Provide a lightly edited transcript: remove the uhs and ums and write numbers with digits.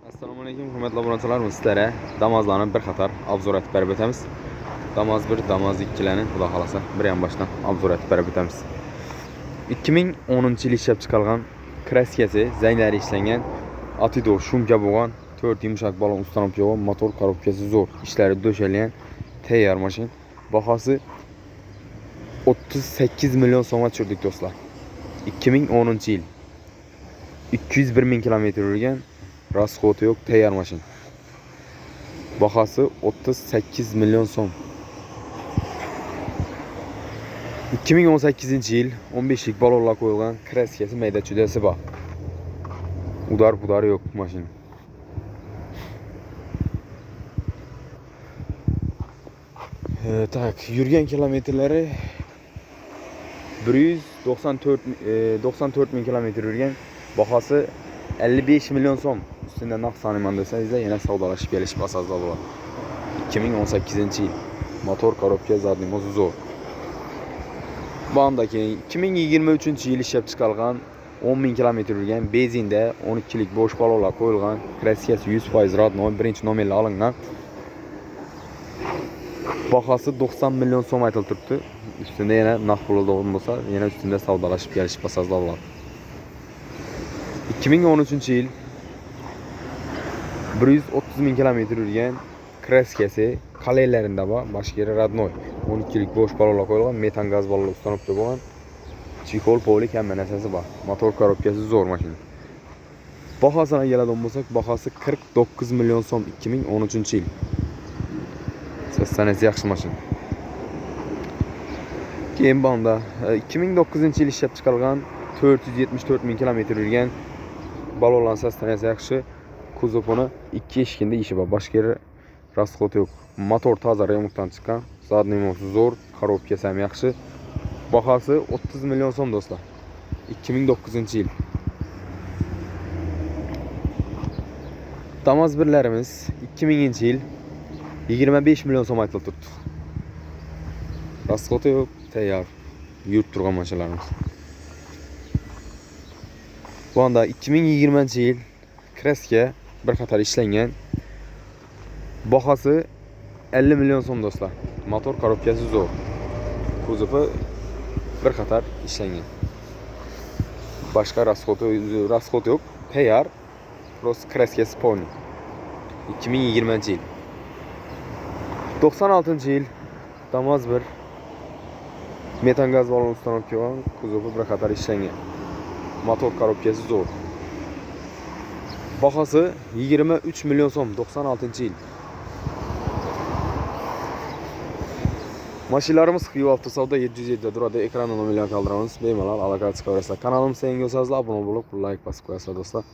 Assalomu alaykum, hurmatli obunachilarimiz. Sizlarga Damazlarning bir qator obzor etib berib o'tamiz. Damaz 1, Damaz 2larni xudo xolasa bir ham boshdan obzor etib berib o'tamiz. 2010-yil ishlab chiqarilgan kraskasi, zanglari ishlangan, atido shumka bo'lgan, 4 yumshoq balon ustanib yo'g'on, motor korobkasi zo'r, ishlari döşelgan tayyor mashin. Bahosi 38 million so'mga tushirdik do'stlar. 2010-yil 201 ming kilometr yurgan, rasxoti yo'q, tayyor mashin. Bahası 38 milyon so'm. 2018-yil 15lik balonlar qo'yilgan kraskasi, mayda chudasi bor. Udar yo'q mashina. Tak, yurgan kilometrlari 194 ming kilometr yurgan. Bahası 55 milyon so'm. Üstünde naqd saniman desangiz, yana savdolashib kelishib asosda bo'ladi. 2018-yil motor korobka zadniy mo'zi zo'r. Bu andaki 2023-yil ishlab chiqarilgan 10 ming kilometr yurgan, benzinda 12lik bo'sh balonlar qo'yilgan, kraskasi 100% radnoy, birinchi nomerli olingan. Bahası 90 milyon so'm aytilib turibdi. Üstünde yana naqd pulda bo'lsa, yana üstünde savdolashib kelishib asosda bo'ladi. 2013-yil 130 ming kilometr yurgan kraskasi, kaleylarında bor, boshqa yeri radnoy. 12lik bo'sh balonlar qo'yilgan, metan gaz balonlar ustanib bo'lgan. Chikol, polik hamma narsasi bor. Motor korobkasi zo'r mashina. Bahosini keladigan bo'lsak, bahosi 49 million so'm 2013-yil. Sessanasi yaxshi mashina. Keyin banda 2009-yil ishlab chiqarilgan 474 ming kilometr yurgan balonlar sessanasi yaxshi. Kuzovini 2 eshikinde işi var. Başka yeri rasxoti yo'q. Motor toza remontdan chiqqan. Zadniy mo'zi zo'r, korobkasi ham yaxshi. Bahası 30 milyon so'm do'stlar. 2009-yil. Damaz 1'lerimiz 2000-yil 25 milyon so'm aytilib turibdi. Rasxoti yo'q, tayyor. Yurib turgan mashinalarimiz. Bu anda 2020-yil kraska bir qator ishlangan. Bahası 50 milyon so'm do'stlar. Motor korobkasi zo'r. Kuzovi bir qator ishlangan. Boshqa rasxoti yo'q, tayyor. Rost kraskasi polni. 2020-yil. 96-yil Damaz 1 metan gaz balon ustanib qo'ygan, kuzovi bir qator ishlangan. Motor korobkasi zo'r. Bahası 23 milyon so'm 96-yil. Mashinalarimiz Xiva avtosavdo 707 turadi. Ekranda nomerlarni qoldiramiz. Bemalol aloqa chiqaverasizlar. Kanalimizga yangi bo'lsangiz obuna bo'lib, like bosib qo'yasizlar do'stlar.